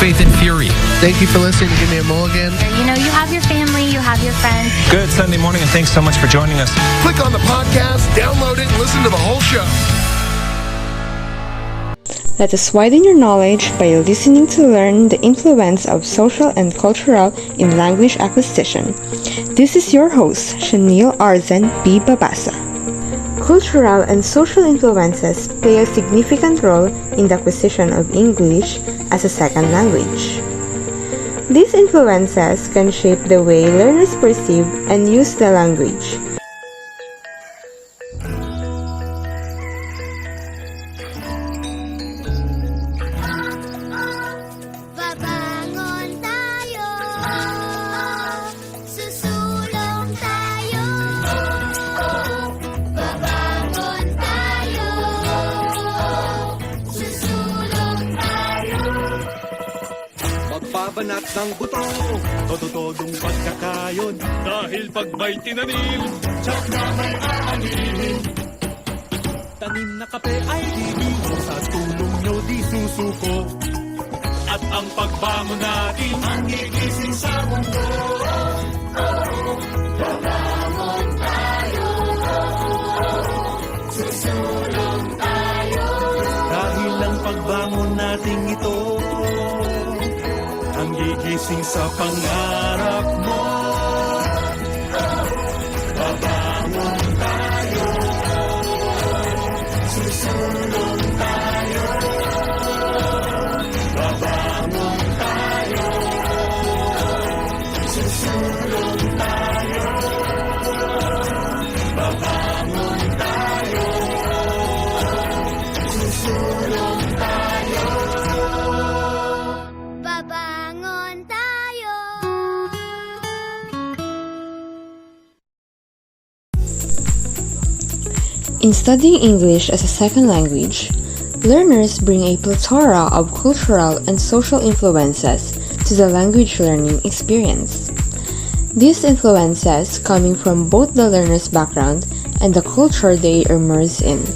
Faith and Fury. Thank you for listening to Give Me a Mulligan. You know, you have your family, you have your friends. Good Sunday morning, and thanks so much for joining us. Click on the podcast, download it, and listen to the whole show. Let us widen your knowledge by listening to learn the influence of social and cultural in language acquisition. This is your host, Shanil Arzan B. Babasa. Cultural and social influences play a significant role in the acquisition of English as a second language. These influences can shape the way learners perceive and use the language. Banat ng buto, todo-todong pagkakayon. Dahil pag may tinanim, tsak na may aanihin. Tanim na kape ay dito, sa tulong nyo di susuko. At ang pagbangon natin, ang gigising sa mundo. Babangon tayo, susulong tayo. Dahil ang pagbangon natin ito, ang gigising sa pangarap mo. Babangon tayo, susulong tayo. Babangon tayo, susulong tayo. Babangon tayo, susulong tayo. In studying English as a second language, learners bring a plethora of cultural and social influences to the language learning experience. These influences, coming from both the learner's background and the culture they immerse in,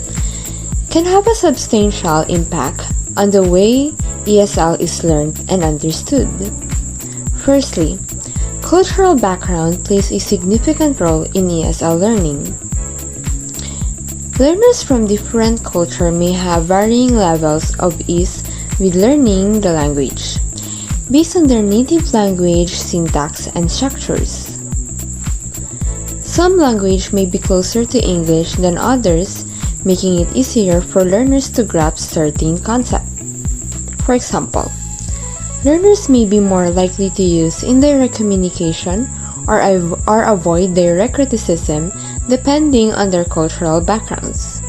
can have a substantial impact on the way ESL is learned and understood. Firstly, cultural background plays a significant role in ESL learning. Learners from different culture may have varying levels of ease with learning the language, based on their native language syntax and structures. Some language may be closer to English than others, making it easier for learners to grasp certain concepts. For example, learners may be more likely to use indirect communication or avoid direct criticism depending on their cultural backgrounds.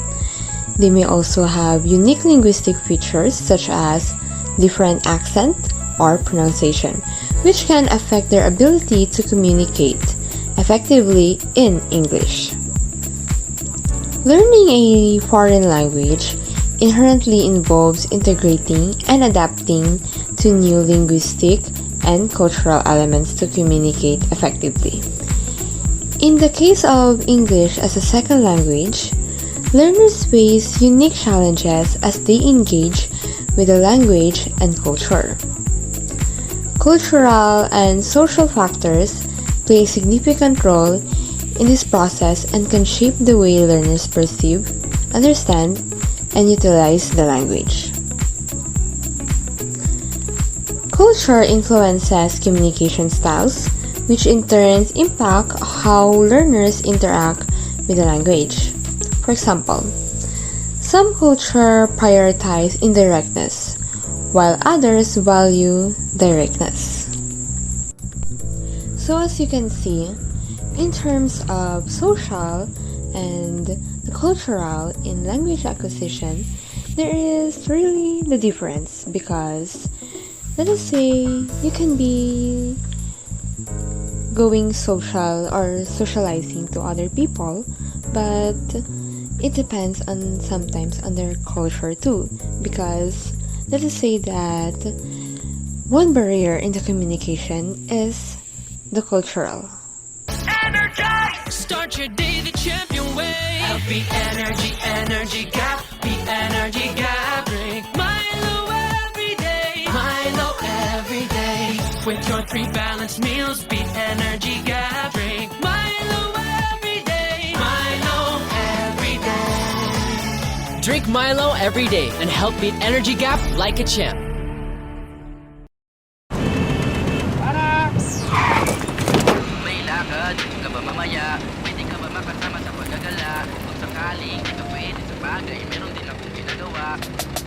They may also have unique linguistic features such as different accent or pronunciation, which can affect their ability to communicate effectively in English. Learning a foreign language inherently involves integrating and adapting to new linguistic and cultural elements to communicate effectively. In the case of English as a second language, learners face unique challenges as they engage with the language and culture. Cultural and social factors play a significant role in this process and can shape the way learners perceive, understand, and utilize the language. Culture influences communication styles, which in turn impact how learners interact with the language. For example, some cultures prioritize indirectness, while others value directness. So as you can see, in terms of social and the cultural in language acquisition, there is really the difference because let us say you can be going social or socializing to other people, but it depends on sometimes on their culture too, because let us say that one barrier in the communication is the cultural. Energize! Start your day the champion way. Be energy, energy gap. Be energy gap. Drink Milo every day. Milo every day. With your 3 balanced meals, beat energy gap. Drink Milo every day. Milo every day. Drink Milo every day and help beat energy gap like a champ. May lakad ka ba mamaya? Pwede ka ba makasama sa paggagala? Kung sakaling di ka pwede sa bagay, meron din akong ginagawa.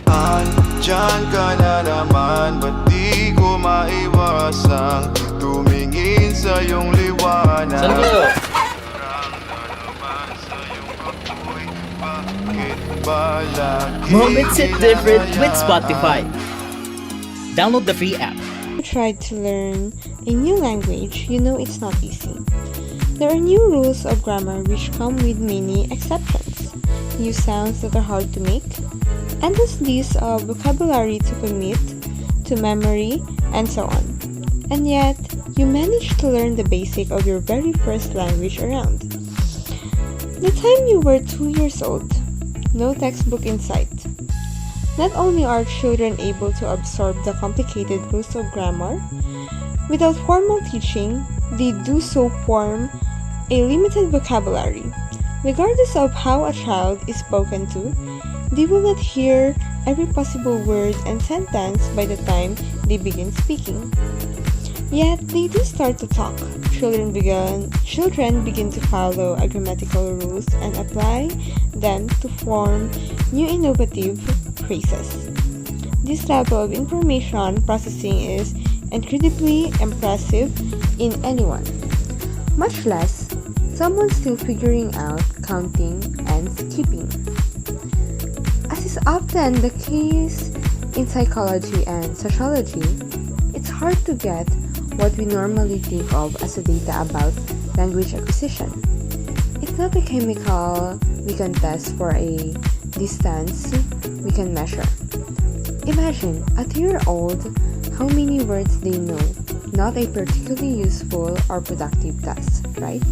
Andyan ka na naman, ba't di ko maiwasang tumingin sa iyong liwanag? Saan kayo? Moments hit different with Spotify. Download the free app. You tried to learn a new language, you know it's not easy. There are new rules of grammar which come with many exceptions, new sounds that are hard to make, endless lists of vocabulary to commit, to memory, and so on. And yet, you managed to learn the basic of your very first language around. The time you were 2 years old, no textbook in sight. Not only are children able to absorb the complicated rules of grammar, without formal teaching, they do so form a limited vocabulary. Regardless of how a child is spoken to, they will not hear every possible word and sentence by the time they begin speaking. Yet, they do start to talk. Children begin to follow grammatical rules and apply them to form new innovative phrases. This level of information processing is incredibly impressive in anyone, much less someone still figuring out counting and skipping. As is often the case in psychology and sociology, it's hard to get what we normally think of as a data about language acquisition. It's not a chemical we can test for a distance we can measure. Imagine, a 2-year-old, how many words they know, not a particularly useful or productive task, right?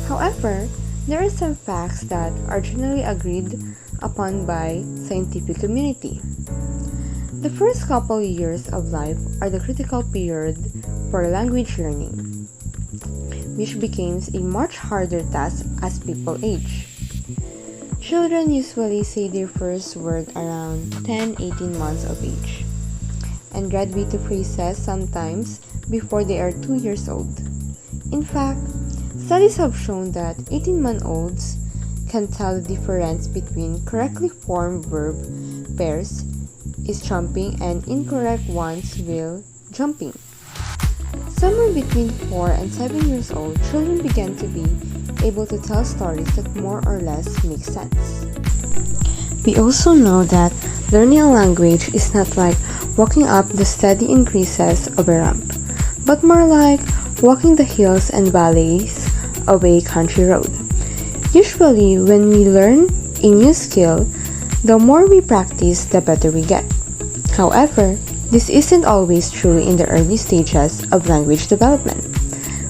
However, there are some facts that are generally agreed upon by scientific community. The first couple years of life are the critical period for language learning, which becomes a much harder task as people age. Children usually say their first word around 10-18 months of age, and graduate to phrases sometimes before they are 2 years old. In fact, studies have shown that 18-month-olds can tell the difference between correctly formed verb pairs is jumping and incorrect ones will jumping. Somewhere between 4 and 7 years old, children begin to be able to tell stories that more or less make sense. We also know that learning a language is not like walking up the steady increases of a ramp, but more like walking the hills and valleys of a country road. Usually, when we learn a new skill, the more we practice, the better we get. However, this isn't always true in the early stages of language development.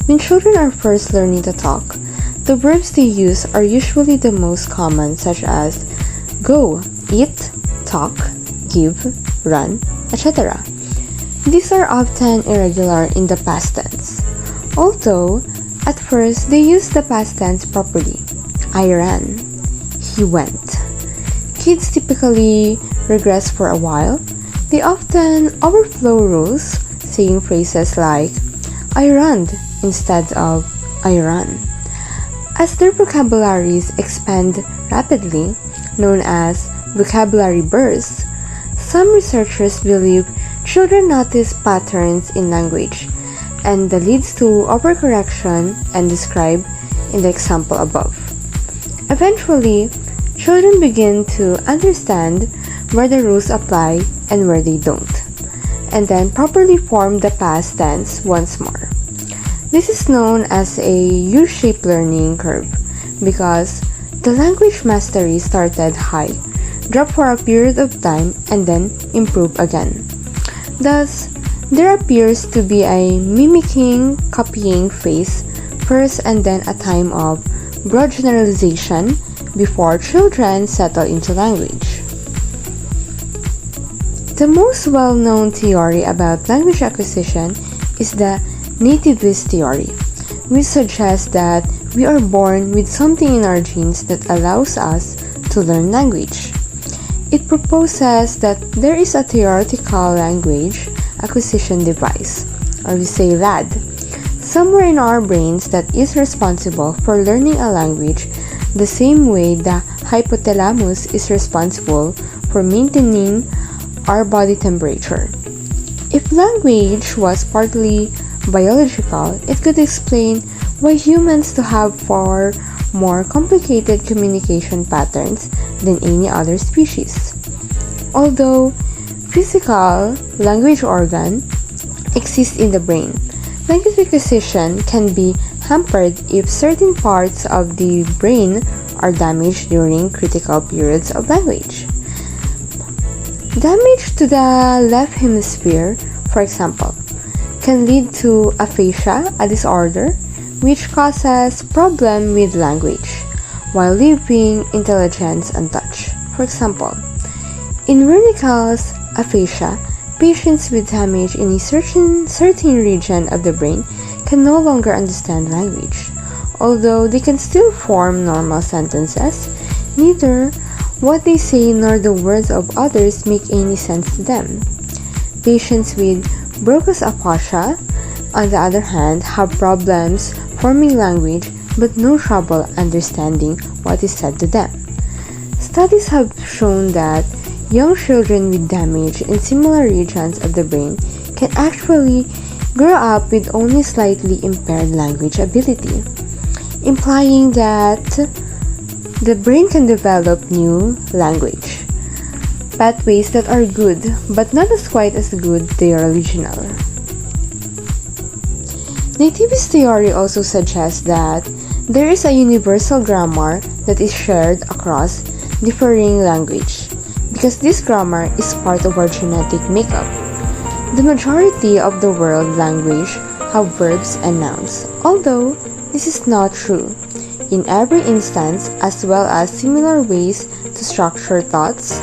When children are first learning to talk, the verbs they use are usually the most common, such as go, eat, talk, give, run, etc. These are often irregular in the past tense, although at first they use the past tense properly. I ran, he went. Kids typically regress for a while. They often overflow rules, saying phrases like I run instead of I run. As their vocabularies expand rapidly, known as vocabulary bursts, some researchers believe children notice patterns in language, and that leads to overcorrection and described in the example above. Eventually, children begin to understand where the rules apply and where they don't, and then properly form the past tense once more. This is known as a U-shaped learning curve because the language mastery started high, dropped for a period of time, and then improved again. Thus, there appears to be a mimicking, copying phase first and then a time of broad generalization before children settle into language. The most well-known theory about language acquisition is the nativist theory, which suggests that we are born with something in our genes that allows us to learn language. It proposes that there is a theoretical language acquisition device, or we say LAD, somewhere in our brains that is responsible for learning a language the same way the hypothalamus is responsible for maintaining our body temperature. If language was partly biological, it could explain why humans to have far more complicated communication patterns than any other species. Although physical language organ exists in the brain, language acquisition can be hampered if certain parts of the brain are damaged during critical periods of language. Damage to the left hemisphere, for example, can lead to aphasia, a disorder which causes problem with language while leaving intelligence untouched. For example, in Wernicke's aphasia, patients with damage in a certain region of the brain can no longer understand language. Although they can still form normal sentences, neither what they say nor the words of others make any sense to them. Patients with Broca's aphasia, on the other hand, have problems forming language but no trouble understanding what is said to them. Studies have shown that young children with damage in similar regions of the brain can actually grow up with only slightly impaired language ability, implying that the brain can develop new language pathways that are good but not as quite as good their original. Nativist theory also suggests that there is a universal grammar that is shared across differing language, because this grammar is part of our genetic makeup. The majority of the world language have verbs and nouns, although this is not true in every instance, as well as similar ways to structure thoughts.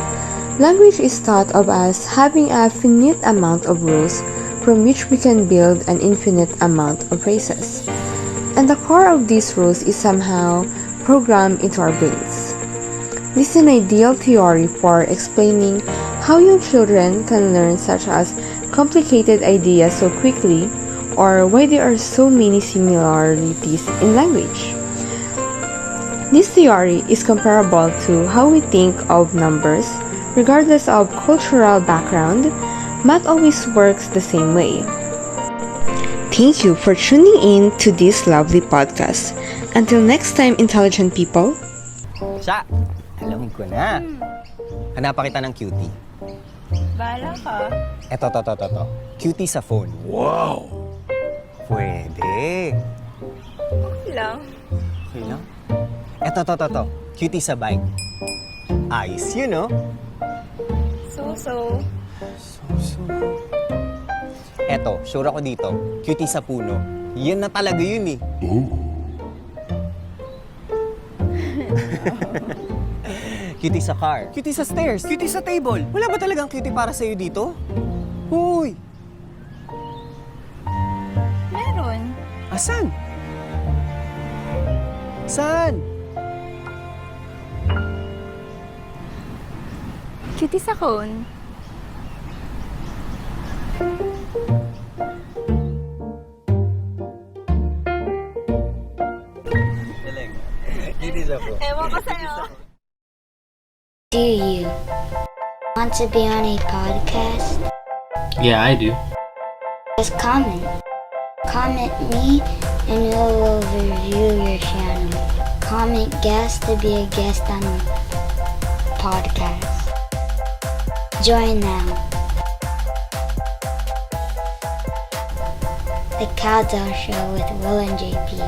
Language is thought of as having a finite amount of rules from which we can build an infinite amount of phrases. And the core of these rules is somehow programmed into our brains. This is an ideal theory for explaining how young children can learn such as complicated ideas so quickly, or why there are so many similarities in language. This theory is comparable to how we think of numbers. Regardless of cultural background, math always works the same way. Thank you for tuning in to this lovely podcast. Until next time, intelligent people. Siya, alam ko na. Hanapan kita ng cutie. Bahala ka. Eto. Cutie sa phone. Wow! Pwede. Okay lang. Okay lang? Eto. Cutie sa bike. Ayos yun, no? So. Eto, sure ako dito. Cutie sa puno. Yan na talaga yun, eh. Cutie sa car. Cutie sa stairs. Cutie sa table. Wala ba talagang cutie para sa'yo dito? Hoy! Meron. Asan? Saan? Cutie sa cone. Cutie sa phone. Ewan ko sa'yo. Do you want to be on a podcast? Yeah, I do. Just comment. Comment me and we will review your channel. Comment guest to be a guest on a podcast. Join now. The Cowbell Show with Will and JP.